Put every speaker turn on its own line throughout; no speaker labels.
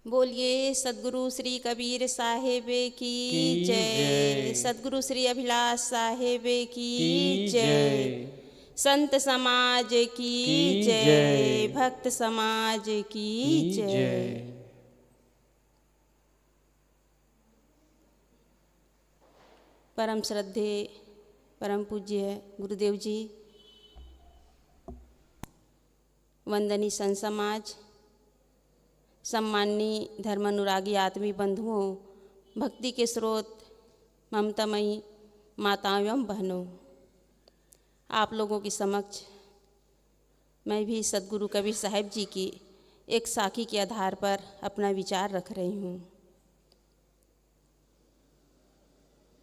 बोलिए सद्गुरु श्री कबीर साहेब की जय। सद्गुरु श्री अभिलाष साहेब की जय। संत समाज की जय। भक्त समाज की जय। परम श्रद्धे परम पूज्य गुरुदेव जी, वंदनीय संत समाज, सम्माननीय धर्मानुरागी आत्मी बंधुओं, भक्ति के स्रोत, ममतामयी माताओं एवं बहनों, आप लोगों के समक्ष मैं भी सद्गुरु कबीर साहिब जी की एक साखी के आधार पर अपना विचार रख रही हूँ।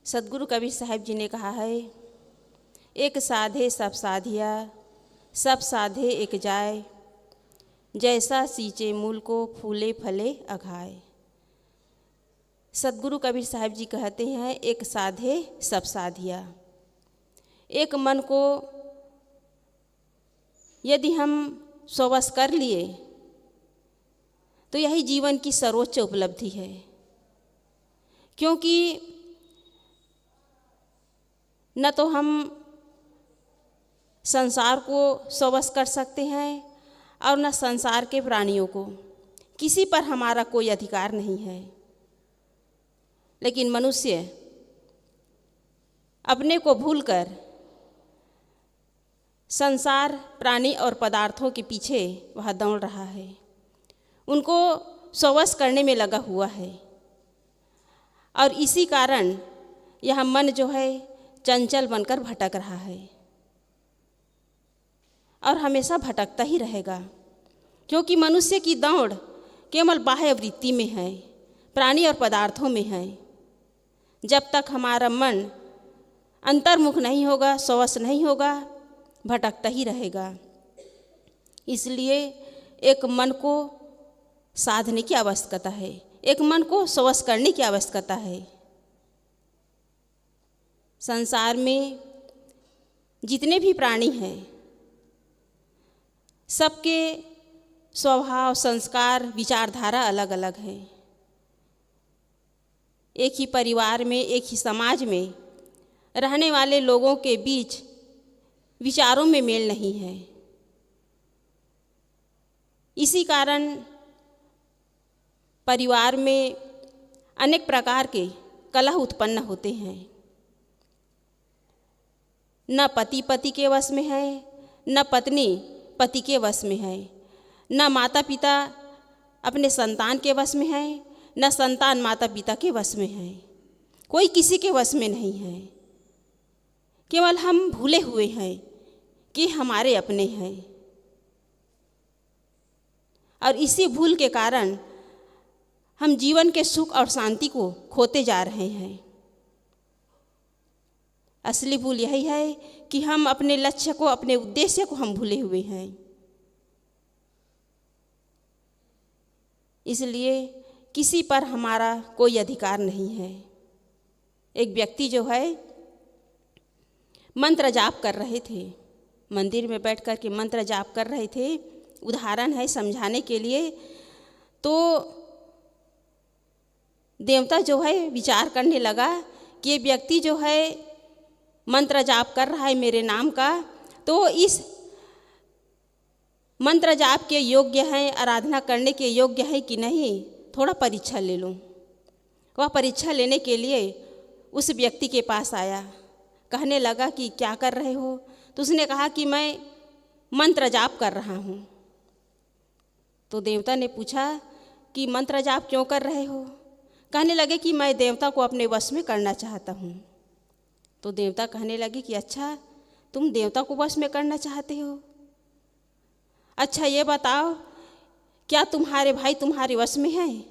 सद्गुरु कबीर साहिब जी ने कहा है, एक साधे सब साधिया, सब साधे एक जाए, जैसा सींचे मूल को फूले फले अघाए। सद्गुरु कबीर साहिब जी कहते हैं, एक साधे सब साधिया। एक मन को यदि हम स्ववश कर लिए तो यही जीवन की सर्वोच्च उपलब्धि है, क्योंकि न तो हम संसार को स्ववश कर सकते हैं और न संसार के प्राणियों को, किसी पर हमारा कोई अधिकार नहीं है। लेकिन मनुष्य अपने को भूलकर संसार, प्राणी और पदार्थों के पीछे वह दौड़ रहा है, उनको स्ववश करने में लगा हुआ है। और इसी कारण यह मन जो है चंचल बनकर भटक रहा है और हमेशा भटकता ही रहेगा, क्योंकि मनुष्य की दौड़ केवल बाह्य वृत्ति में है, प्राणी और पदार्थों में है। जब तक हमारा मन अंतर्मुख नहीं होगा, स्ववश नहीं होगा, भटकता ही रहेगा। इसलिए एक मन को साधने की आवश्यकता है, एक मन को स्ववश करने की आवश्यकता है। संसार में जितने भी प्राणी हैं, सबके स्वभाव, संस्कार, विचारधारा अलग अलग है। एक ही परिवार में, एक ही समाज में रहने वाले लोगों के बीच विचारों में मेल नहीं है। इसी कारण परिवार में अनेक प्रकार के कलह उत्पन्न होते हैं। न पति पति के वश में है, न पत्नी पति के वश में है, न माता पिता अपने संतान के वश में है, न संतान माता पिता के वश में है। कोई किसी के वश में नहीं है। केवल हम भूले हुए हैं कि हमारे अपने हैं, और इसी भूल के कारण हम जीवन के सुख और शांति को खोते जा रहे हैं। असली भूल यही है कि हम अपने लक्ष्य को, अपने उद्देश्य को हम भूले हुए हैं। इसलिए किसी पर हमारा कोई अधिकार नहीं है। एक व्यक्ति जो है मंत्र जाप कर रहे थे, मंदिर में बैठ कर के मंत्र जाप कर रहे थे। उदाहरण है समझाने के लिए। तो देवता जो है विचार करने लगा कि ये व्यक्ति जो है मंत्र जाप कर रहा है मेरे नाम का, तो इस मंत्र जाप के योग्य है, आराधना करने के योग्य है कि नहीं, थोड़ा परीक्षा ले लूँ। वह परीक्षा लेने के लिए उस व्यक्ति के पास आया, कहने लगा कि क्या कर रहे हो? तो उसने कहा कि मैं मंत्र जाप कर रहा हूँ। तो देवता ने पूछा कि मंत्र जाप क्यों कर रहे हो? कहने लगे कि मैं देवता को अपने वश में करना चाहता हूँ। तो देवता कहने लगे कि अच्छा, तुम देवता को वश में करना चाहते हो? अच्छा ये बताओ, क्या तुम्हारे भाई तुम्हारे वश में हैं?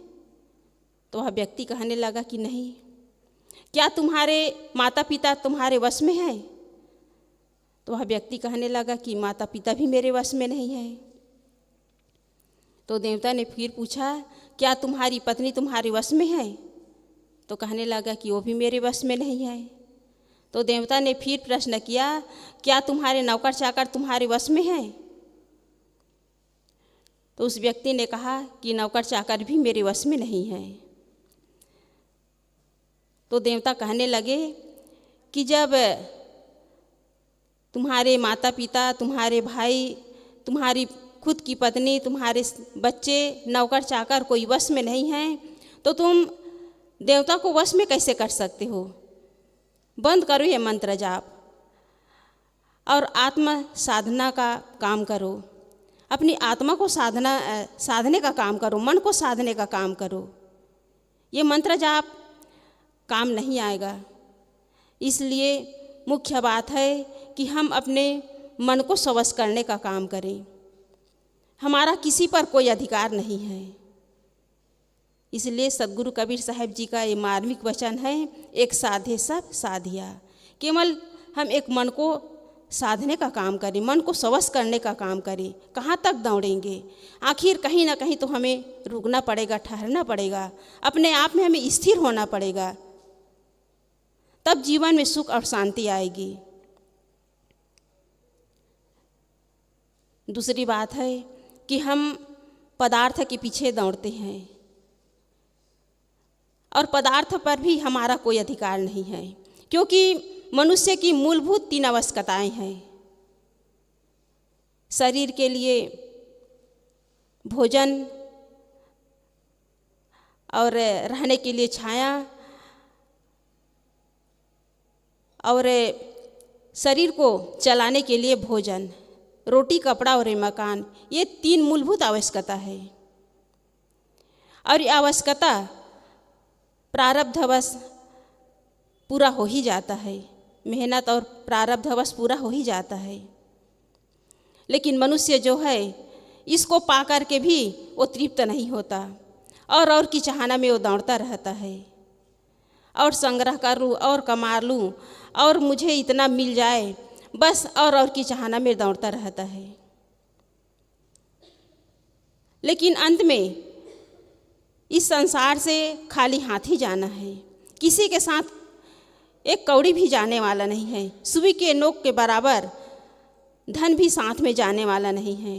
तो वह व्यक्ति कहने लगा कि नहीं। क्या तुम्हारे माता पिता तुम्हारे वश में हैं? तो वह व्यक्ति कहने लगा कि माता पिता भी मेरे वश में नहीं है। तो देवता ने फिर पूछा, क्या तुम्हारी पत्नी तुम्हारे वश में है? तो कहने लगा कि वो भी मेरे वश में नहीं है। तो देवता ने फिर प्रश्न किया, क्या तुम्हारे नौकर चाकर तुम्हारे वश में हैं? तो उस व्यक्ति ने कहा कि नौकर चाकर भी मेरे वश में नहीं है। तो देवता कहने लगे कि जब तुम्हारे माता पिता, तुम्हारे भाई, तुम्हारी खुद की पत्नी, तुम्हारे बच्चे, नौकर चाकर कोई वश में नहीं हैं, तो तुम देवता को वश में कैसे कर सकते हो? बंद करो ये मंत्र जाप और आत्म साधना का काम करो। अपनी आत्मा को साधने का काम करो, मन को साधने का काम करो। ये मंत्र जाप काम नहीं आएगा। इसलिए मुख्य बात है कि हम अपने मन को स्वश करने का काम करें। हमारा किसी पर कोई अधिकार नहीं है। इसलिए सद्गुरु कबीर साहब जी का ये मार्मिक वचन है, एक साधे सब साधिया। केवल हम एक मन को साधने का काम करें, मन को स्वश करने का काम करें। कहाँ तक दौड़ेंगे? आखिर कहीं ना कहीं तो हमें रुकना पड़ेगा, ठहरना पड़ेगा, अपने आप में हमें स्थिर होना पड़ेगा, तब जीवन में सुख और शांति आएगी। दूसरी बात है कि हम पदार्थ के पीछे दौड़ते हैं और पदार्थ पर भी हमारा कोई अधिकार नहीं है, क्योंकि मनुष्य की मूलभूत 3 आवश्यकताएं हैं। शरीर के लिए भोजन और रहने के लिए छाया और शरीर को चलाने के लिए भोजन, रोटी, कपड़ा और मकान। ये 3 मूलभूत आवश्यकता है और ये आवश्यकता प्रारब्धवश पूरा हो ही जाता है। मेहनत और प्रारब्धवश पूरा हो ही जाता है। लेकिन मनुष्य जो है इसको पा कर के भी वो तृप्त नहीं होता और की चाहना में वो दौड़ता रहता है और संग्रह कर लूँ और कमा लूँ और मुझे इतना मिल जाए, बस और की चाहना में दौड़ता रहता है। लेकिन अंत में इस संसार से खाली हाथ ही जाना है। किसी के साथ एक कौड़ी भी जाने वाला नहीं है। सुई के नोक के बराबर धन भी साथ में जाने वाला नहीं है।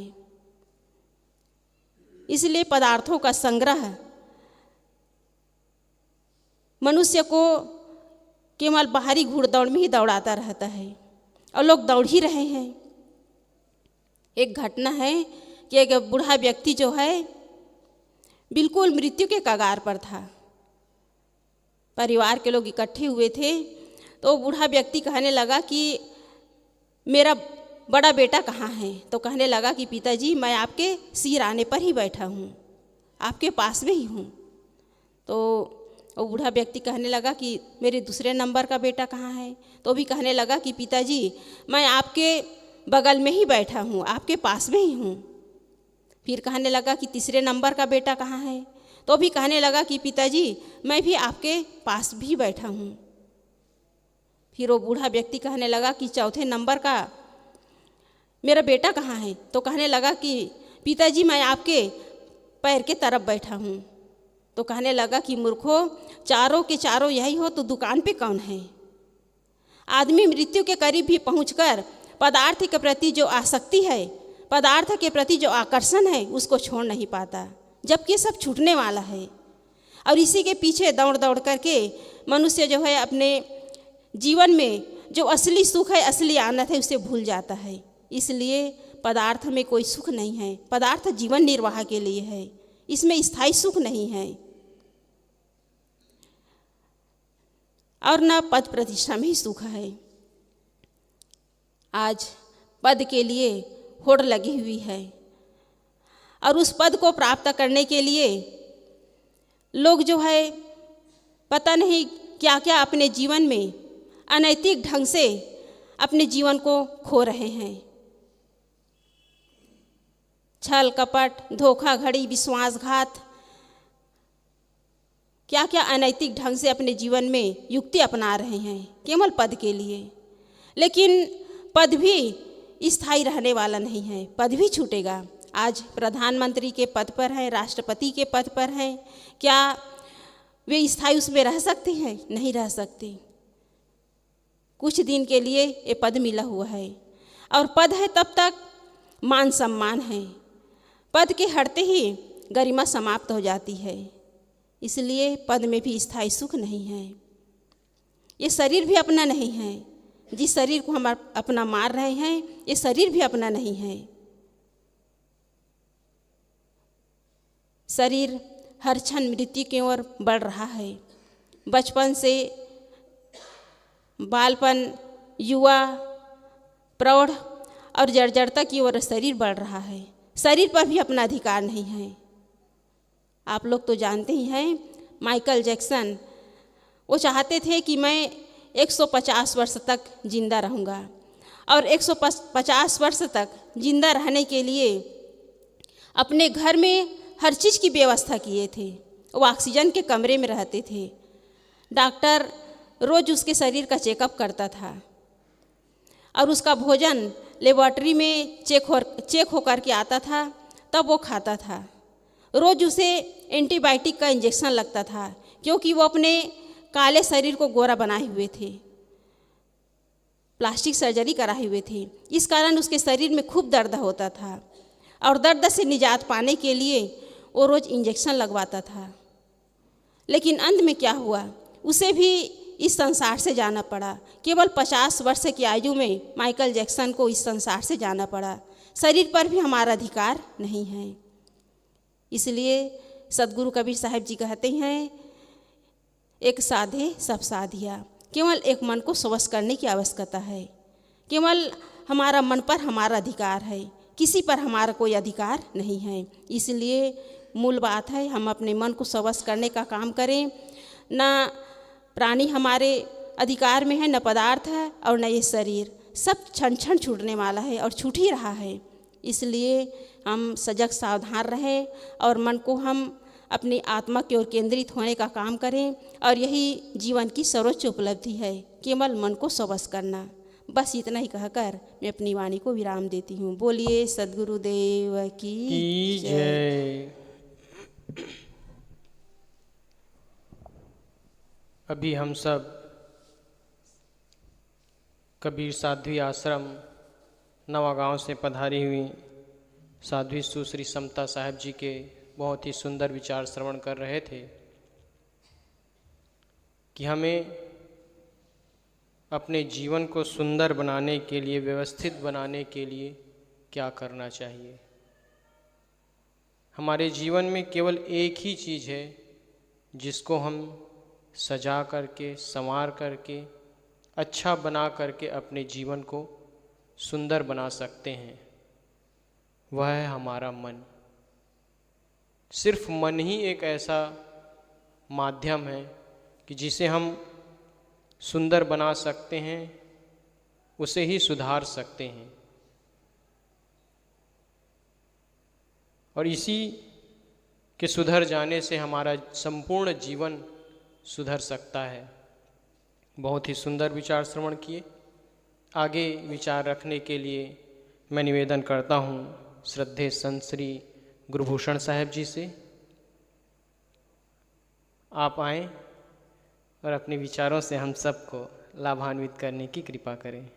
इसलिए पदार्थों का संग्रह मनुष्य को केवल बाहरी घुड़दौड़ में ही दौड़ाता रहता है और लोग दौड़ ही रहे हैं। एक घटना है कि एक बूढ़ा व्यक्ति जो है बिल्कुल मृत्यु के कगार पर था। परिवार के लोग इकट्ठे हुए थे तो बूढ़ा व्यक्ति कहने लगा कि मेरा बड़ा बेटा कहाँ है? तो कहने लगा कि पिताजी मैं आपके सिर आने पर ही बैठा हूँ, आपके पास में ही हूँ। तो वो बूढ़ा व्यक्ति कहने लगा कि मेरे दूसरे नंबर का बेटा कहाँ है? तो भी कहने लगा कि पिताजी मैं आपके बगल में ही बैठा हूँ, आपके पास में ही हूँ। फिर कहने लगा कि तीसरे नंबर का बेटा कहाँ है? तो भी कहने लगा कि पिताजी मैं भी आपके पास भी बैठा हूँ। फिर वो बूढ़ा व्यक्ति कहने लगा कि चौथे नंबर का मेरा बेटा कहाँ है? तो कहने लगा कि पिताजी मैं आपके पैर के तरफ बैठा हूँ। तो कहने लगा कि मूर्खो, चारों के चारों यही हो तो दुकान पे कौन है? आदमी मृत्यु के करीब भी पहुंचकर पदार्थ के प्रति जो आसक्ति है, पदार्थ के प्रति जो आकर्षण है, उसको छोड़ नहीं पाता, जबकि सब छूटने वाला है। और इसी के पीछे दौड़ दौड़ करके मनुष्य जो है अपने जीवन में जो असली सुख है, असली आनंद है, उसे भूल जाता है। इसलिए पदार्थ में कोई सुख नहीं है। पदार्थ जीवन निर्वाह के लिए है, इसमें स्थायी सुख नहीं है और न पद प्रतिष्ठा में ही सुख है। आज पद के लिए होड़ लगी हुई है और उस पद को प्राप्त करने के लिए लोग जो है पता नहीं क्या क्या अपने जीवन में अनैतिक ढंग से अपने जीवन को खो रहे हैं। छल कपट, धोखाधड़ी, विश्वासघात, क्या क्या अनैतिक ढंग से अपने जीवन में युक्ति अपना रहे हैं केवल पद के लिए। लेकिन पद भी स्थायी रहने वाला नहीं है, पद भी छूटेगा। आज प्रधानमंत्री के पद पर हैं, राष्ट्रपति के पद पर हैं, क्या वे स्थायी उसमें रह सकते हैं? नहीं रह सकते। कुछ दिन के लिए ये पद मिला हुआ है और पद है तब तक मान सम्मान है। पद के हटते ही गरिमा समाप्त हो जाती है। इसलिए पद में भी स्थायी सुख नहीं है। ये शरीर भी अपना नहीं है। जिस शरीर को हम अपना मार रहे हैं, ये शरीर भी अपना नहीं है। शरीर हर क्षण मृत्यु की ओर बढ़ रहा है। बचपन से बालपन, युवा, प्रौढ़ और जर्जरता की ओर शरीर बढ़ रहा है। शरीर पर भी अपना अधिकार नहीं है। आप लोग तो जानते ही हैं, माइकल जैक्सन वो चाहते थे कि मैं 150 वर्ष तक जिंदा रहूँगा, और 150 वर्ष तक जिंदा रहने के लिए अपने घर में हर चीज़ की व्यवस्था किए थे। वो ऑक्सीजन के कमरे में रहते थे। डॉक्टर रोज़ उसके शरीर का चेकअप करता था और उसका भोजन लेबॉर्ट्री में चेक होकर के आता था, तब वो खाता था। रोज़ उसे एंटीबायोटिक का इंजेक्शन लगता था, क्योंकि वो अपने काले शरीर को गोरा बनाए हुए थे, प्लास्टिक सर्जरी कराए हुए थे। इस कारण उसके शरीर में खूब दर्द होता था, और दर्द से निजात पाने के लिए वो रोज़ इंजेक्शन लगवाता था। लेकिन अंत में क्या हुआ, उसे भी इस संसार से जाना पड़ा। केवल 50 वर्ष की आयु में माइकल जैक्सन को इस संसार से जाना पड़ा। शरीर पर भी हमारा अधिकार नहीं है। इसलिए सदगुरु कबीर साहब जी कहते हैं, एक साधे सब साधिया। केवल एक मन को स्वस्थ करने की आवश्यकता है। केवल हमारा मन पर हमारा अधिकार है, किसी पर हमारा कोई अधिकार नहीं है। इसलिए मूल बात है, हम अपने मन को स्वस्थ करने का काम करें। ना प्राणी हमारे अधिकार में है, न पदार्थ है, और न ये शरीर। सब क्षण क्षण छूटने वाला है और छूट ही रहा है। इसलिए हम सजग सावधान रहें और मन को हम अपनी आत्मा की ओर केंद्रित होने का काम करें। और यही जीवन की सर्वोच्च उपलब्धि है, केवल मन को स्वस्थ करना। बस इतना ही कहकर मैं अपनी वाणी को विराम देती हूँ। बोलिए सद्गुरुदेव की जय।
अभी हम सब कबीर साध्वी आश्रम नवागांव से पधारी हुई साध्वी सुश्री समता साहब जी के बहुत ही सुंदर विचार श्रवण कर रहे थे कि हमें अपने जीवन को सुंदर बनाने के लिए, व्यवस्थित बनाने के लिए क्या करना चाहिए। हमारे जीवन में केवल एक ही चीज़ है जिसको हम सजा करके, संवार करके, अच्छा बना करके अपने जीवन को सुंदर बना सकते हैं। वह है हमारा मन। सिर्फ मन ही एक ऐसा माध्यम है कि जिसे हम सुंदर बना सकते हैं, उसे ही सुधार सकते हैं। और इसी के सुधर जाने से हमारा संपूर्ण जीवन सुधर सकता है। बहुत ही सुंदर विचार श्रवण किए। आगे विचार रखने के लिए मैं निवेदन करता हूँ श्रद्धेय संत श्री गुरुभूषण साहब जी से। आप आएँ और अपने विचारों से हम सबको लाभान्वित करने की कृपा करें।